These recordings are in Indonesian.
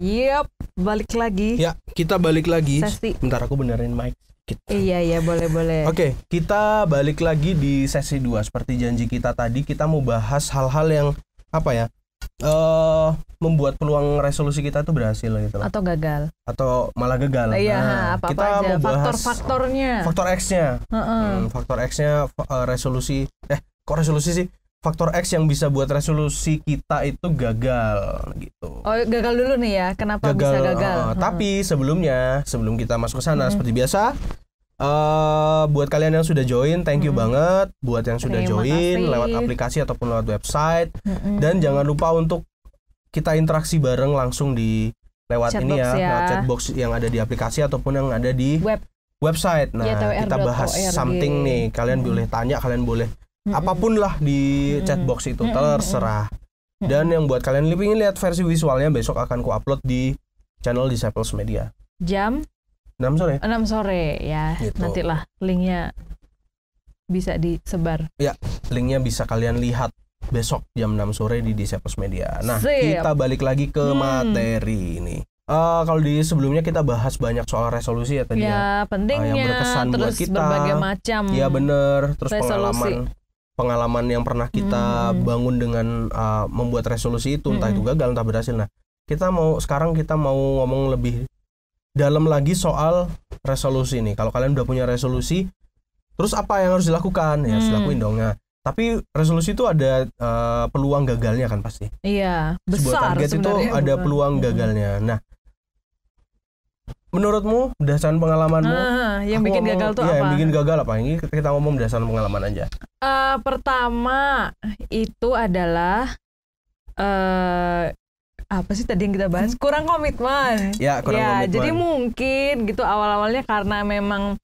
Yep, balik lagi. Ya, kita balik lagi. Sesi. Bentar aku benerin mic. Iya, boleh. Oke, kita balik lagi di sesi 2. Seperti janji kita tadi, kita mau bahas hal-hal yang membuat peluang resolusi kita tuh berhasil gitu lah. Atau gagal. Atau malah gagal. Iya, apa kita aja mau bahas faktor-faktornya. Faktor X-nya. Faktor X-nya resolusi. Kok resolusi sih? Faktor X yang bisa buat resolusi kita itu gagal gitu. Oh, gagal dulu nih ya. Kenapa bisa gagal? Tapi sebelum kita masuk ke sana, seperti biasa, buat kalian yang sudah join, thank you banget. Buat yang sudah join lewat aplikasi ataupun lewat website, dan jangan lupa untuk kita interaksi bareng langsung di lewat chatbox lewat chatbox yang ada di aplikasi ataupun yang ada di website. Nah, kita bahas something nih. Kalian boleh tanya, kalian boleh apapun lah di chatbox itu, terserah. Dan yang buat kalian ingin lihat versi visualnya, besok akan ku upload di channel Disciples Media. Jam 6 sore. 6 sore ya. Gitu. Nantilah linknya bisa disebar. Ya, linknya bisa kalian lihat besok jam 6 sore di Disciples Media. Nah, kita balik lagi ke materi ini. Kalau di sebelumnya kita bahas banyak soal resolusi ya tadi ya. Pentingnya, yang berkesan terus buat kita. Berbagai macam. Ya bener. Terus resolusi. pengalaman yang pernah kita bangun dengan membuat resolusi itu, entah itu gagal entah berhasil. Nah, sekarang kita mau ngomong lebih dalam lagi soal resolusi nih. Kalau kalian udah punya resolusi, terus apa yang harus dilakukan? Ya harus dilakuin dong. Nah, tapi resolusi itu ada peluang gagalnya kan pasti. Iya, besar. Sebuah target itu ada peluang gagalnya. Nah, menurutmu berdasarkan pengalamanmu, yang bikin gagal tuh apa? Yang bikin gagal apa? Ini kita ngomong berdasarkan pengalaman aja. Pertama itu adalah apa sih tadi yang kita bahas? Kurang komitmen. Ya, kurang komitmen. Jadi mungkin gitu awal-awalnya karena memang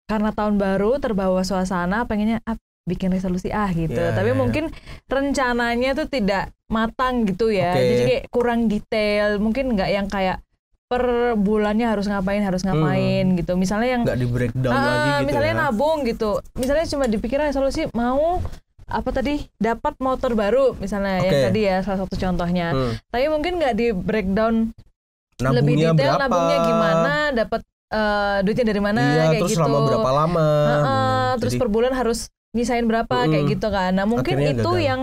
karena tahun baru terbawa suasana pengennya bikin resolusi gitu. Tapi mungkin rencananya tuh tidak matang gitu ya. Jadi kayak kurang detail. Mungkin nggak yang kayak per bulannya harus ngapain gitu. Misalnya yang nggak di breakdown lagi gitu. Misalnya nabung gitu. Misalnya cuma dipikir resolusi mau dapat motor baru misalnya yang tadi ya salah satu contohnya. Tapi mungkin nggak di breakdown lebih detail berapa? Nabungnya gimana, dapat duitnya dari mana kayak terus gitu. Selama berapa lama? Terus per bulan harus nyisain berapa kayak gitu kan. Nah, mungkin akhirnya itu gagal. yang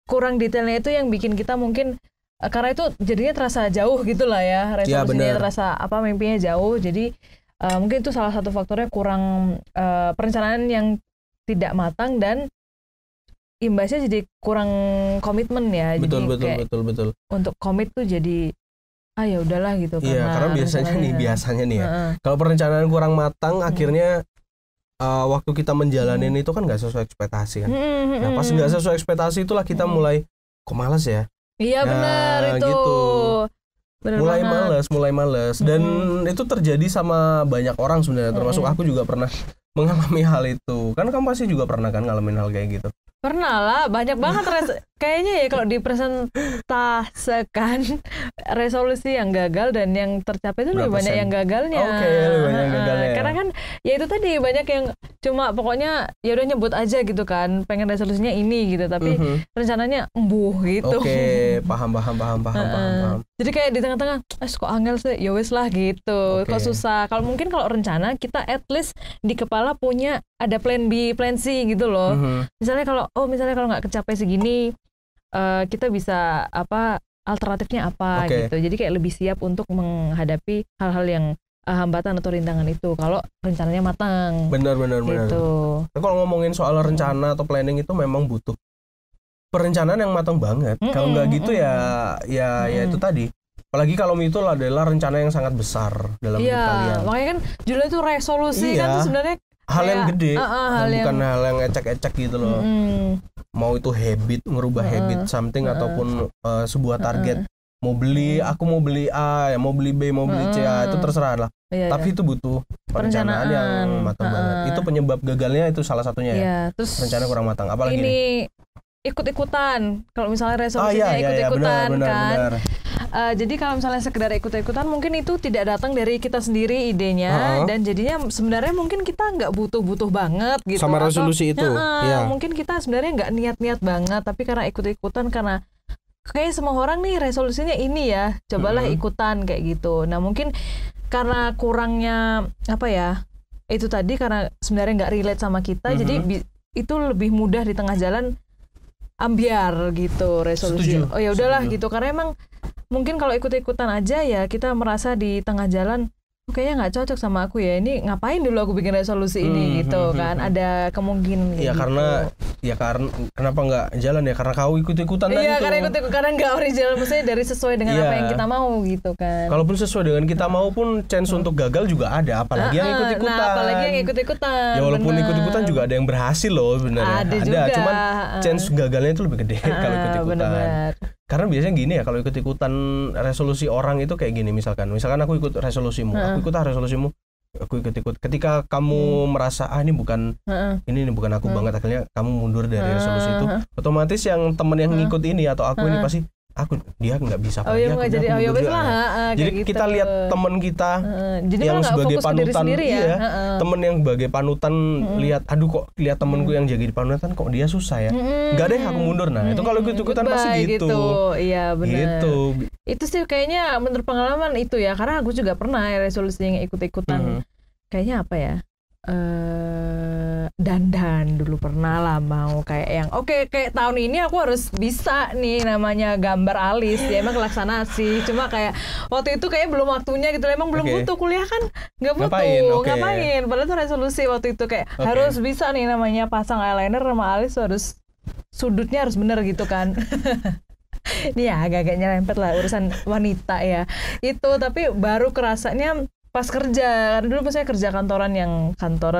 kurang detailnya itu yang bikin kita mungkin karena itu jadinya terasa jauh gitu lah ya, resolusinya terasa mimpinya jauh. Jadi mungkin itu salah satu faktornya kurang perencanaan yang tidak matang dan imbasnya jadi kurang komitmen ya. Betul. Untuk komit tuh jadi ya udahlah gitu. Karena biasanya nih ya. Kalau perencanaan kurang matang, akhirnya waktu kita menjalanin itu kan nggak sesuai ekspektasi kan. Nah, pas nggak sesuai ekspektasi itulah kita mulai kok malas ya. Iya benar itu. Gitu. Bener mulai males dan itu terjadi sama banyak orang sebenarnya, termasuk aku juga pernah mengalami hal itu. Kan kamu pasti juga pernah kan ngalamin hal kayak gitu. Pernah lah, banyak banget kayaknya ya kalau dipresentasikan resolusi yang gagal dan yang tercapai itu lebih banyak yang gagalnya. Lebih banyak yang gagalnya. Karena kan ya itu tadi banyak yang cuma pokoknya ya udah nyebut aja gitu kan, pengen resolusinya ini gitu, tapi rencananya embuh gitu. Paham. Jadi kayak di tengah-tengah, kok angel sih, ya wes lah gitu. Kok susah. Kalau mungkin kalau rencana kita at least di kepala punya ada plan B, plan C gitu loh. Misalnya kalau nggak kecapai segini, kita bisa alternatifnya apa gitu. Jadi kayak lebih siap untuk menghadapi hal-hal yang hambatan atau rintangan itu. Kalau rencananya matang. Benar. Gitu. Kalau ngomongin soal rencana atau planning itu memang butuh perencanaan yang matang banget. Kalau nggak gitu ya itu tadi. Apalagi kalau itu adalah rencana yang sangat besar dalam hidup kalian. Makanya kan judulnya itu resolusi kan tuh sebenarnya hal yang gede, bukan yang... hal yang ecek-ecek gitu loh. Mau itu ngerubah habit something ataupun sebuah target. Aku mau beli A, mau beli B, mau beli C, itu terserah lah. Tapi itu butuh perencanaan yang matang banget. Itu penyebab gagalnya itu salah satunya ya. Terus rencana kurang matang. Apalagi ini ikut-ikutan. Kalau misalnya resolusinya ikut-ikutan kan. Jadi kalau misalnya sekedar ikut-ikutan mungkin itu tidak datang dari kita sendiri idenya dan jadinya sebenarnya mungkin kita nggak butuh banget gitu sama resolusi itu. Mungkin kita sebenarnya nggak niat-niat banget, tapi karena ikut-ikutan karena kayak semua orang nih resolusinya ini ya, cobalah ikutan kayak gitu. Nah mungkin karena kurangnya apa ya, itu tadi karena sebenarnya nggak relate sama kita, jadi itu lebih mudah di tengah jalan ambiar gitu resolusi. Oh ya udahlah gitu, karena emang mungkin kalau ikut-ikutan aja ya kita merasa di tengah jalan kayaknya nggak cocok sama aku ya, ini ngapain dulu aku bikin resolusi ini gitu kan, ada kemungkinan ya gitu. karena kenapa nggak jalan ya, karena kau ikut-ikutan tadi iya, tuh. karena nggak original, maksudnya dari sesuai dengan apa yang kita mau gitu kan. Kalaupun sesuai dengan kita mau pun chance untuk gagal juga ada, apalagi yang ikut-ikutan. Nah, apalagi yang ikut-ikutan. Ya walaupun ikut-ikutan juga ada yang berhasil loh sebenarnya. Ada juga. Cuman chance gagalnya itu lebih gede kalau ikut-ikutan. Bener-bener. Karena biasanya gini ya, kalau ikut-ikutan resolusi orang itu kayak gini, misalkan aku ikut resolusimu, aku ikut resolusimu, aku ikut-ikut. Ketika kamu merasa ini bukan aku banget, akhirnya kamu mundur dari resolusi itu, otomatis yang teman yang ngikut ini atau aku ini pasti dia nggak bisa. Jadi gitu. Kita lihat teman kita yang sebagai panutan, teman yang sebagai panutan lihat, aduh kok lihat temanku yang jadi panutan kok dia susah ya, nggak deh aku mundur. Nah itu kalau ikut-ikutan pasti gitu. Iya benar. Gitu. Itu sih kayaknya menurut pengalaman itu ya, karena aku juga pernah resolusi yang ikut-ikutan. Kayaknya apa ya? Dandan dulu pernah lah, mau kayak yang kayak tahun ini aku harus bisa nih namanya gambar alis ya, emang laksana sih, cuma kayak waktu itu kayak belum waktunya gitu, emang belum butuh, kuliah kan nggak butuh ngapain, padahal tuh resolusi waktu itu kayak harus bisa nih namanya pasang eyeliner sama alis harus sudutnya harus bener gitu kan. Ini ya agak-agak nyerempet lah urusan wanita ya itu, tapi baru kerasanya pas kerja. Karena dulu maksudnya kerja kantoran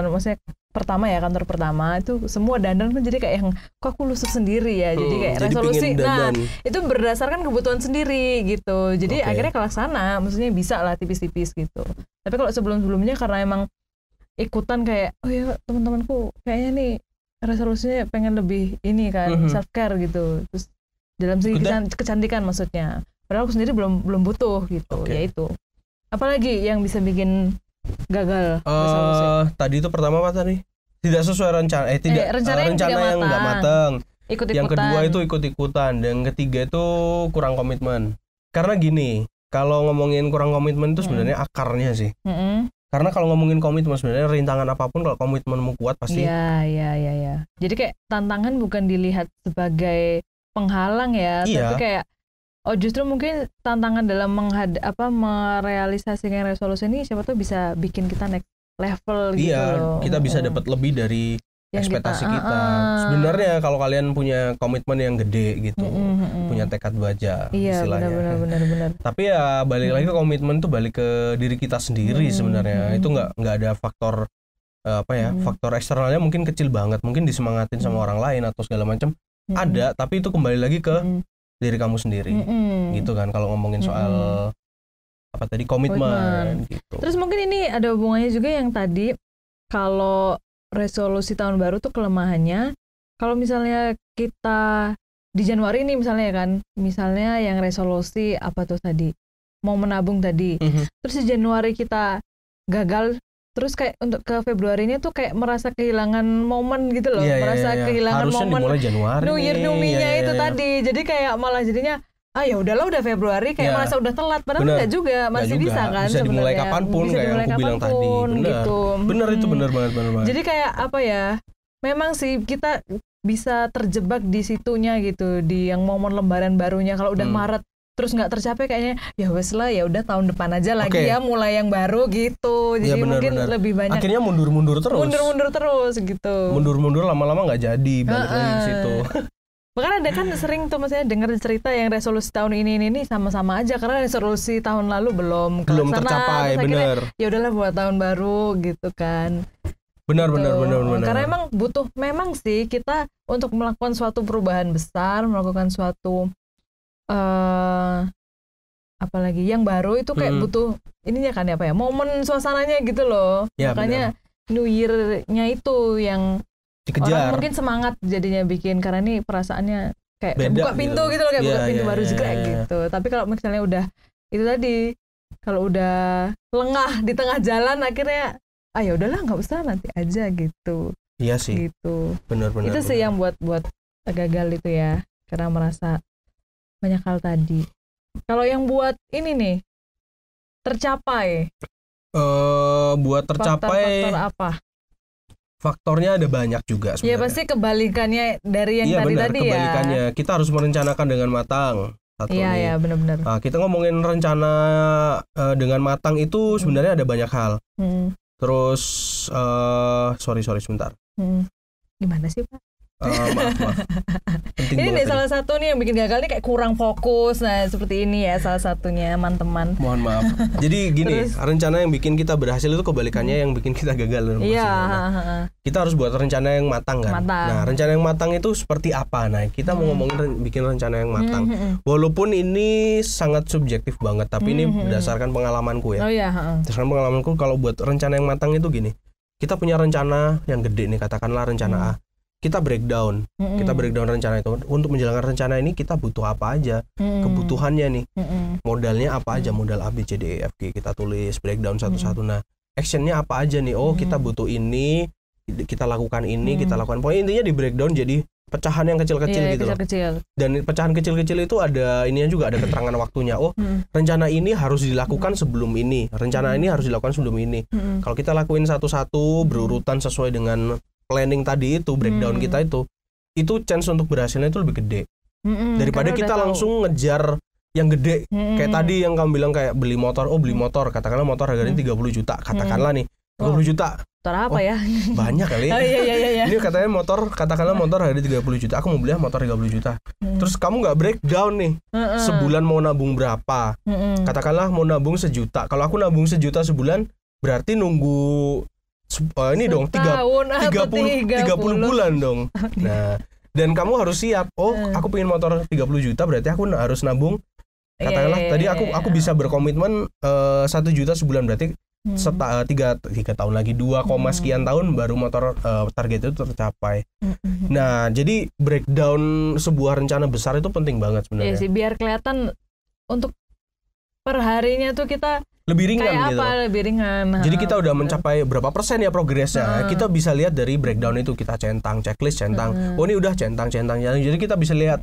maksudnya kantor pertama itu semua dandan kan, jadi kayak yang kok aku lusuk sendiri ya, jadi kayak jadi resolusi itu berdasarkan kebutuhan sendiri gitu, jadi akhirnya kelaksana, maksudnya bisa lah tipis-tipis gitu. Tapi kalau sebelum-sebelumnya karena emang ikutan kayak oh ya teman-temanku kayaknya nih resolusinya pengen lebih ini kan, self care gitu, terus dalam segi kecantikan maksudnya, padahal aku sendiri belum butuh gitu. Ya itu apalagi yang bisa bikin gagal resolusi? Tadi itu pertama apa tadi? Tidak sesuai rencana, rencana yang nggak matang. Yang kedua itu ikut-ikutan, dan yang ketiga itu kurang komitmen. Karena gini, kalau ngomongin kurang komitmen itu sebenarnya akarnya sih. Karena kalau ngomongin komitmen sebenarnya rintangan apapun kalau komitmenmu kuat pasti. Iya. Jadi kayak tantangan bukan dilihat sebagai penghalang ya, tapi kayak justru mungkin tantangan dalam merealisasikan resolusi ini siapa tuh bisa bikin kita next level gitu loh. Kita bisa dapat lebih dari yang ekspektasi kita. Sebenarnya kalau kalian punya komitmen yang gede gitu, punya tekad baja istilahnya. Benar. Tapi ya balik lagi ke komitmen tuh balik ke diri kita sendiri sebenarnya. Itu nggak ada faktor faktor eksternalnya mungkin kecil banget, mungkin disemangatin sama orang lain atau segala macam. Ada, tapi itu kembali lagi ke diri kamu sendiri, gitu kan kalau ngomongin soal apa tadi komitmen gitu. Terus mungkin ini ada hubungannya juga yang tadi kalau resolusi tahun baru tuh kelemahannya kalau misalnya kita di Januari ini misalnya kan, misalnya yang resolusi apa tuh tadi mau menabung tadi, terus di Januari kita gagal, terus kayak untuk ke Februarinya tuh kayak merasa kehilangan momen gitu loh, kehilangan harusnya momen dimulai Januari New Year New Me-nya itu tadi, jadi kayak malah jadinya ya udahlah udah Februari kayak merasa udah telat, padahal enggak juga, masih bisa kan bisa dimulai sebenarnya. Kapanpun kayak yang aku bilang tadi, gitu. Bener itu bener banget. Jadi kayak apa ya, memang sih kita bisa terjebak di situnya gitu, di yang momen lembaran barunya. Kalau udah Maret terus nggak tercapai kayaknya ya wes lah, ya udah tahun depan aja lagi ya mulai yang baru gitu. Jadi mungkin lebih banyak akhirnya mundur terus gitu, mundur lama-lama nggak jadi balik lagi ke situ. Bahkan ada kan sering tuh maksudnya denger cerita yang resolusi tahun ini sama-sama aja karena resolusi tahun lalu belum tercapai, bener. Ya udahlah buat tahun baru gitu kan. Benar. Karena emang butuh, memang sih kita untuk melakukan suatu perubahan besar, melakukan suatu apalagi yang baru itu kayak butuh ininya kan momen suasananya gitu loh. Makanya New Year-nya itu yang dikejar. Orang mungkin semangat jadinya bikin, karena ini perasaannya kayak buka pintu gitu loh, kayak buka pintu baru jegrek gitu. Tapi kalau misalnya udah itu tadi, kalau udah lengah di tengah jalan akhirnya ya udahlah nggak usah, nanti aja gitu. Iya sih. Gitu. Benar. Itu sih yang buat gagal itu ya, karena merasa Banyak hal tadi. Kalau yang buat ini nih tercapai. Buat tercapai. Faktor apa? Faktornya ada banyak juga sebenarnya. Ya pasti kebalikannya dari yang tadi kebalikannya. Ya. Kita harus merencanakan dengan matang. Iya benar-benar. Nah, kita ngomongin rencana dengan matang itu sebenarnya ada banyak hal. Terus sorry sebentar. Gimana sih Pak? Maaf. Ini nih salah satu nih yang bikin gagal nih kayak kurang fokus. Nah seperti ini ya salah satunya teman-teman. Mohon maaf. Jadi gini, rencana yang bikin kita berhasil itu kebalikannya yang bikin kita gagal. Iya. Kita harus buat rencana yang matang kan. Nah rencana yang matang itu seperti apa? Nah kita mau ngomongin bikin rencana yang matang. Walaupun ini sangat subjektif banget, tapi ini berdasarkan pengalamanku ya. Oh iya. Berdasarkan pengalamanku kalau buat rencana yang matang itu gini. Kita punya rencana yang gede nih, katakanlah rencana A. Kita breakdown rencana itu. Untuk menjalankan rencana ini kita butuh apa aja, kebutuhannya nih, modalnya apa aja, modal A, B, C, D, E, F, G, kita tulis breakdown satu-satu. Nah, actionnya apa aja nih? Oh, kita butuh ini, kita lakukan ini, kita lakukan. Pokoknya intinya di breakdown jadi pecahan yang kecil-kecil gitu loh. Dan pecahan kecil-kecil itu ada ininya juga, ada keterangan waktunya. Oh, rencana ini harus dilakukan sebelum ini, rencana ini harus dilakukan sebelum ini. Kalau kita lakuin satu-satu berurutan sesuai dengan planning tadi itu, breakdown kita itu chance untuk berhasilnya itu lebih gede daripada kita langsung ngejar yang gede. Kayak tadi yang kamu bilang kayak beli motor, katakanlah motor harganya 30 juta, katakanlah nih 30 juta. Motor apa ya? Banyak kali ya. Iya. Ini katanya katakanlah motor harganya 30 juta, aku mau beli motor 30 juta. Terus kamu nggak breakdown nih, sebulan mau nabung berapa? Katakanlah mau nabung 1 juta. Kalau aku nabung 1 juta sebulan, berarti nunggu ini dong 30 bulan dong. Nah, dan kamu harus siap. Oh, aku pengen motor 30 juta, berarti aku harus nabung. Katakanlah tadi aku bisa berkomitmen 1 juta sebulan, berarti 3 tahun lagi 2, sekian tahun baru motor target itu tercapai. Nah, jadi breakdown sebuah rencana besar itu penting banget sebenarnya. Iya sih, biar kelihatan untuk perharinya tuh kita lebih ringan kayak gitu. Lebih ringan. Jadi kita udah mencapai berapa persen ya progresnya. Kita bisa lihat dari breakdown itu, kita checklist. Oh ini udah centang. Jadi kita bisa lihat,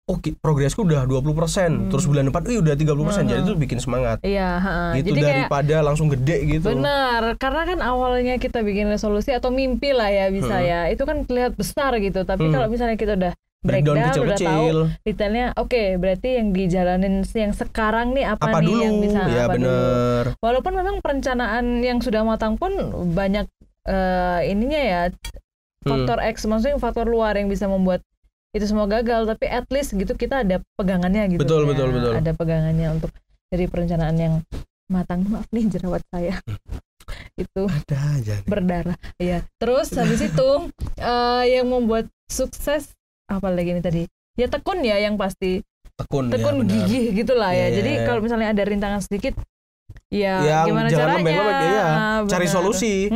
oh progresku udah 20%. Terus bulan depan, udah 30%. Jadi itu bikin semangat. Iya. Gitu jadi daripada langsung gede gitu. Benar, karena kan awalnya kita bikin resolusi atau mimpi lah ya bisa ya. Itu kan terlihat besar gitu. Tapi kalau misalnya kita udah breakdown udah tahu detailnya, oke, berarti yang dijalanin yang sekarang nih apa nih dulu, yang bisa ya, apa bener. Dulu. Walaupun memang perencanaan yang sudah matang pun banyak ininya ya faktor X, maksudnya faktor luar yang bisa membuat itu semua gagal, tapi at least gitu kita ada pegangannya gitu. Betul. Ada pegangannya untuk dari perencanaan yang matang. Maaf nih jerawat saya. Itu ada aja nih. Berdarah. Iya. Terus habis itu yang membuat sukses apa lagi nih tadi? Ya tekun ya yang pasti. Tekun ya, gigih gitulah ya. Jadi kalau misalnya ada rintangan sedikit, ya gimana caranya? Cari solusi.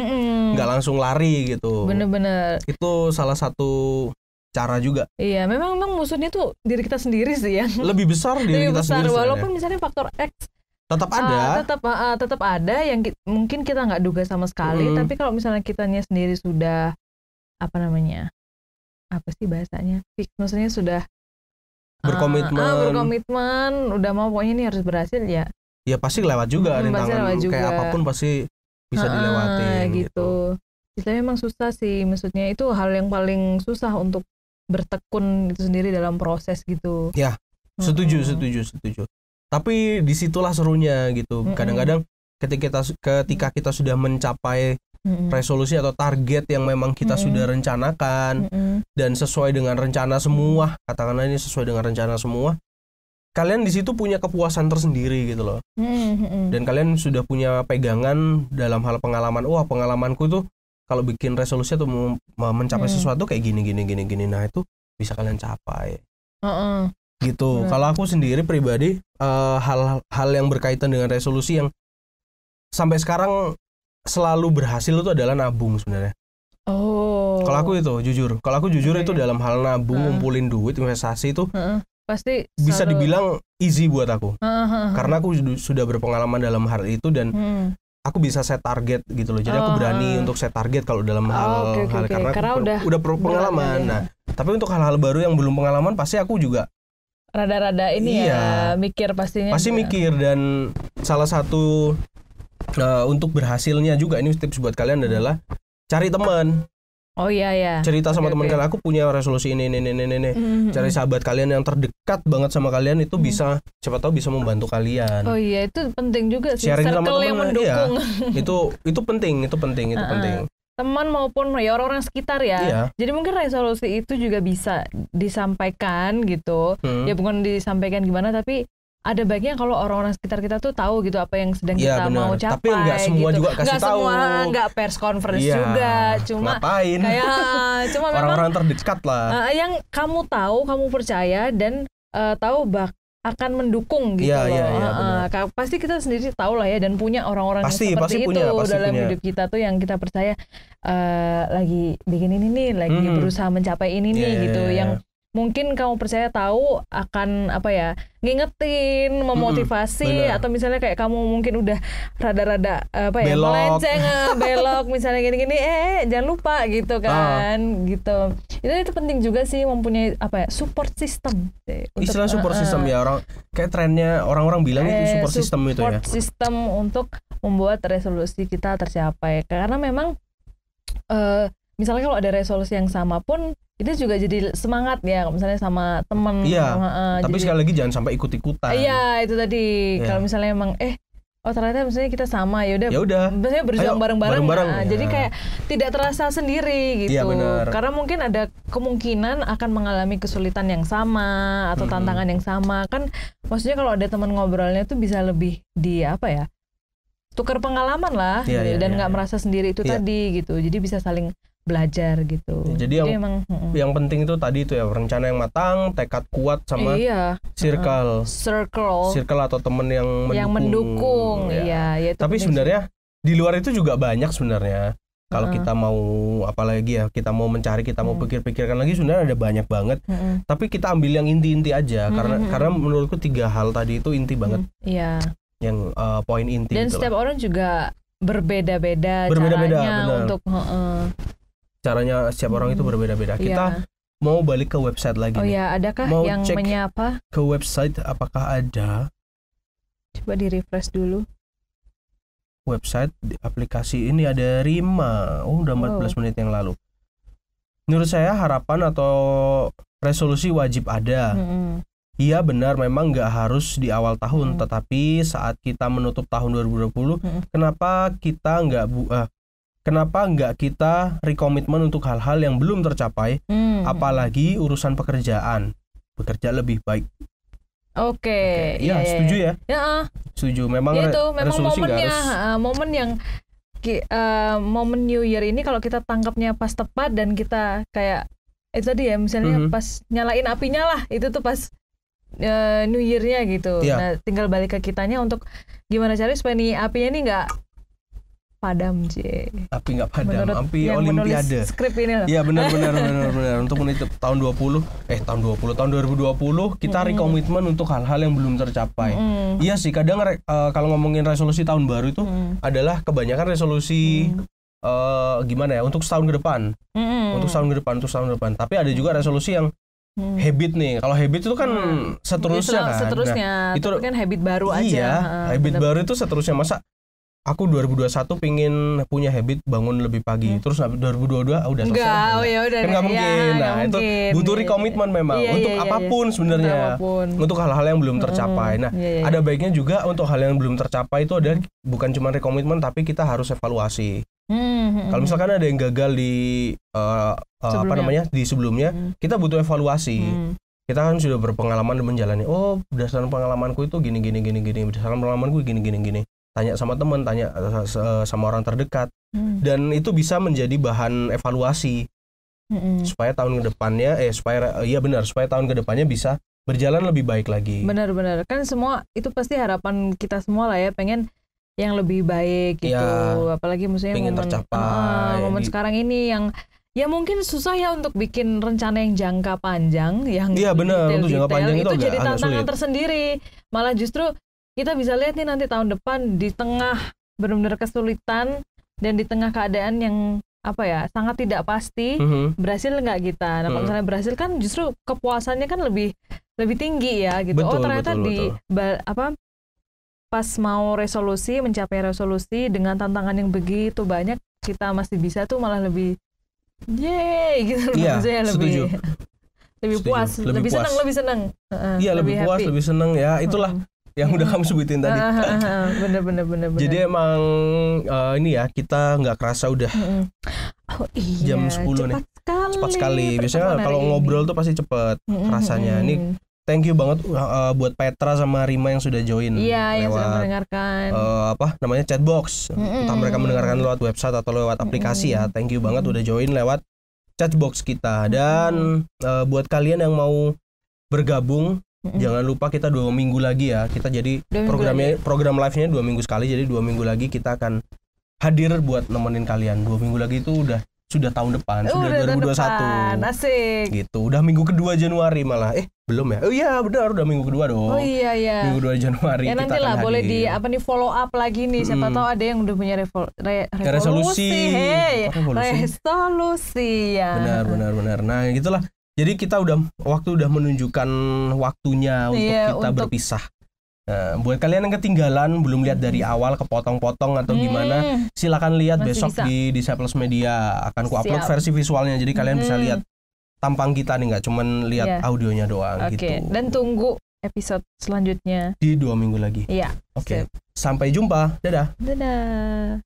Nggak langsung lari gitu. Bener-bener. Itu salah satu cara juga. Iya, memang tuh diri kita sendiri sih ya. Lebih besar diri kita sendiri. Walaupun misalnya faktor X tetap ada. Tetap ada yang mungkin kita nggak duga sama sekali. Tapi kalau misalnya kitanya sendiri sudah apa sih bahasanya? Maksudnya sudah berkomitmen, udah mau pokoknya ini harus berhasil ya. Ya pasti lewat juga rintangan kayak apapun pasti bisa dilewati gitu. Itu memang susah sih, maksudnya itu hal yang paling susah untuk bertekun itu sendiri dalam proses gitu. Ya, setuju. Tapi disitulah serunya gitu. Kadang-kadang ketika kita sudah mencapai resolusi atau target yang memang kita sudah rencanakan dan sesuai dengan rencana semua, katakanlah ini sesuai dengan rencana semua, kalian di situ punya kepuasan tersendiri gitu loh. Dan kalian sudah punya pegangan dalam hal pengalaman. Wah, pengalamanku tuh kalau bikin resolusi atau mencapai sesuatu kayak gini. Nah, itu bisa kalian capai. Gitu. Kalau aku sendiri pribadi hal yang berkaitan dengan resolusi yang sampai sekarang selalu berhasil itu adalah nabung sebenarnya. Kalau aku jujur itu dalam hal nabung, ngumpulin duit, investasi itu pasti bisa dibilang easy buat aku. Karena aku sudah berpengalaman dalam hal itu dan aku bisa set target gitu loh. Jadi aku berani untuk set target kalau dalam hal karena udah pengalaman. Nah, tapi untuk hal-hal baru yang belum pengalaman pasti aku juga rada-rada ini ya mikir pastinya. Pasti mikir. Dan salah satu untuk berhasilnya juga ini tips buat kalian adalah cari teman. Oh iya. Cerita sama teman kalian, aku punya resolusi ini. Cari sahabat kalian yang terdekat banget sama kalian, itu bisa, siapa tahu bisa membantu kalian. Oh iya, itu penting juga sih. Sharing Circle sama teman yang mendukung. Iya, itu penting. Teman maupun ya orang-orang sekitar ya. Iya. Jadi mungkin resolusi itu juga bisa disampaikan gitu. Ya bukan disampaikan gimana, tapi ada baiknya kalau orang-orang sekitar kita tuh tahu gitu apa yang sedang kita mau capai. Tapi nggak semua gitu. juga kasih tahu. Nggak pers conference juga. Cuma ngapain? Cuma orang-orang terdekat lah. Yang kamu tahu, kamu percaya dan tahu akan mendukung gitu loh. Pasti kita sendiri tahu lah ya, dan punya orang-orang seperti itu dalam hidup kita tuh yang kita percaya lagi bikin ini nih, lagi berusaha mencapai ini nih gitu. Yang mungkin kamu percaya tahu akan ngingetin, memotivasi, atau misalnya kayak kamu mungkin udah rada-rada melenceng, belok misalnya gini-gini, jangan lupa gitu kan, gitu. Itu penting juga sih mempunyai support system. Istilah support system ya, orang kayak trennya orang-orang bilang itu support system itu ya. Support system untuk membuat resolusi kita tercapai, karena memang misalnya kalau ada resolusi yang sama pun itu juga jadi semangat ya, misalnya sama teman. Tapi sekali lagi jangan sampai ikut-ikutan. Iya, itu tadi. Kalau misalnya emang ternyata misalnya kita sama, ya udah. Misalnya berjuang bareng-bareng. Jadi kayak tidak terasa sendiri gitu. Karena mungkin ada kemungkinan akan mengalami kesulitan yang sama atau tantangan yang sama. Kan maksudnya kalau ada teman ngobrolnya tuh bisa lebih tukar pengalaman lah, dan nggak merasa sendiri itu tadi gitu. Jadi bisa saling belajar gitu. Jadi yang penting itu tadi itu ya, rencana yang matang, tekad kuat, sama circle atau teman yang mendukung. Iya. Tapi sebenarnya di luar itu juga banyak sebenarnya. Kalau kita mau apalagi ya, kita mau mencari, kita mau pikir-pikirkan lagi, sebenarnya ada banyak banget. Tapi kita ambil yang inti-inti aja, karena menurutku 3 hal tadi itu inti banget. Iya. Yang poin inti. Dan setiap orang juga berbeda-beda caranya untuk caranya setiap orang itu berbeda-beda. Kita mau balik ke website lagi. Adakah mau yang cek menyapa? Ke website apakah ada? Coba di refresh dulu. Website di aplikasi ini ada Rima. Udah 14 menit yang lalu. Menurut saya harapan atau resolusi wajib ada. Iya benar, memang nggak harus di awal tahun, tetapi saat kita menutup tahun 2020, kenapa nggak kita rekomitmen untuk hal-hal yang belum tercapai, apalagi urusan pekerjaan, bekerja lebih baik. Oke. Iya, setuju ya? Setuju. Memang resolusi nggak harus. Momen New Year ini kalau kita tangkapnya pas tepat dan kita kayak itu tadi ya, misalnya pas nyalain apinya lah, itu tuh pas New Year-nya gitu. Nah, tinggal balik ke kitanya untuk gimana caranya supaya nih apinya nih nggak padam, Api nggak padam, api Olimpiade. Skrip ini loh. Iya benar. Untuk menutup tahun 2020 kita rekomitmen untuk hal-hal yang belum tercapai. Iya sih, kadang kalau ngomongin resolusi tahun baru itu adalah kebanyakan resolusi gimana ya, untuk setahun ke depan. Untuk setahun ke depan. Tapi ada juga resolusi yang habit nih. Kalau habit itu kan seterusnya kan. Nah, itu kan habit baru aja. Iya, habit baru itu seterusnya. Masa aku 2021 pingin punya habit bangun lebih pagi, terus 2022 udah selesai. Kan nggak mungkin. Itu butuh komitmen memang untuk apapun sebenarnya. Untuk hal-hal yang belum tercapai. Nah, ada baiknya juga untuk hal yang belum tercapai itu ada bukan cuma rekomitmen, tapi kita harus evaluasi. Kalau misalkan ada yang gagal di di sebelumnya, kita butuh evaluasi. Kita kan sudah berpengalaman menjalani. Oh, berdasarkan pengalamanku itu gini. Berdasarkan pengalamanku gini. Tanya sama teman, tanya sama orang terdekat, dan itu bisa menjadi bahan evaluasi supaya tahun kedepannya supaya tahun kedepannya bisa berjalan lebih baik lagi. Benar, kan semua itu pasti harapan kita semua lah ya, pengen yang lebih baik gitu, apalagi maksudnya pengen tercapai. Momen sekarang ini yang ya mungkin susah ya untuk bikin rencana yang jangka panjang, yang benar, untuk jangka panjang itu jadi tantangan tersendiri. Malah justru kita bisa lihat nih nanti tahun depan di tengah benar-benar kesulitan dan di tengah keadaan yang sangat tidak pasti, berhasil nggak kita. Nah kalau misalnya berhasil kan justru kepuasannya kan lebih lebih tinggi ya gitu. Betul, Ternyata betul. Pas mau mencapai resolusi dengan tantangan yang begitu banyak, kita masih bisa tuh malah lebih gitu. Iya, setuju. Lebih puas, lebih senang. Iya, lebih puas, lebih senang ya. Itulah yang udah kamu sebutin tadi. Bener. Jadi emang ini ya, kita nggak kerasa udah jam 10 nih. Cepat sekali. Biasanya kalau ngobrol tuh pasti cepet rasanya. Ini thank you banget buat Petra sama Rima yang sudah join. Iya, yang lewat, sudah mendengarkan. Chatbox. Entah mereka mendengarkan lewat website atau lewat aplikasi ya. Thank you banget udah join lewat Chatbox kita. Dan buat kalian yang mau bergabung, jangan lupa kita 2 minggu lagi ya. Kita jadi program live-nya 2 minggu sekali. Jadi 2 minggu lagi kita akan hadir buat nemenin kalian. 2 minggu lagi itu sudah tahun depan, sudah 2021. Asik. Gitu. Udah minggu kedua Januari malah. Belum ya? Oh iya, benar, udah minggu kedua dong. Oh iya. Minggu 2 Januari ya, kita nanti lah akan boleh hadir. follow up lagi nih. Siapa tahu ada yang udah punya resolusi. Resolusi ya. Benar. Nah, gitulah. Jadi kita waktu udah menunjukkan waktunya untuk kita berpisah. Nah, buat kalian yang ketinggalan belum lihat dari awal kepotong-potong atau gimana, silakan lihat besok di Disciples Media. Akan ku upload versi visualnya, jadi kalian bisa lihat tampang kita nih, nggak cuman lihat audionya doang gitu. Dan tunggu episode selanjutnya di 2 minggu lagi. Iya. Oke. Sampai jumpa. Dadah. Dadah.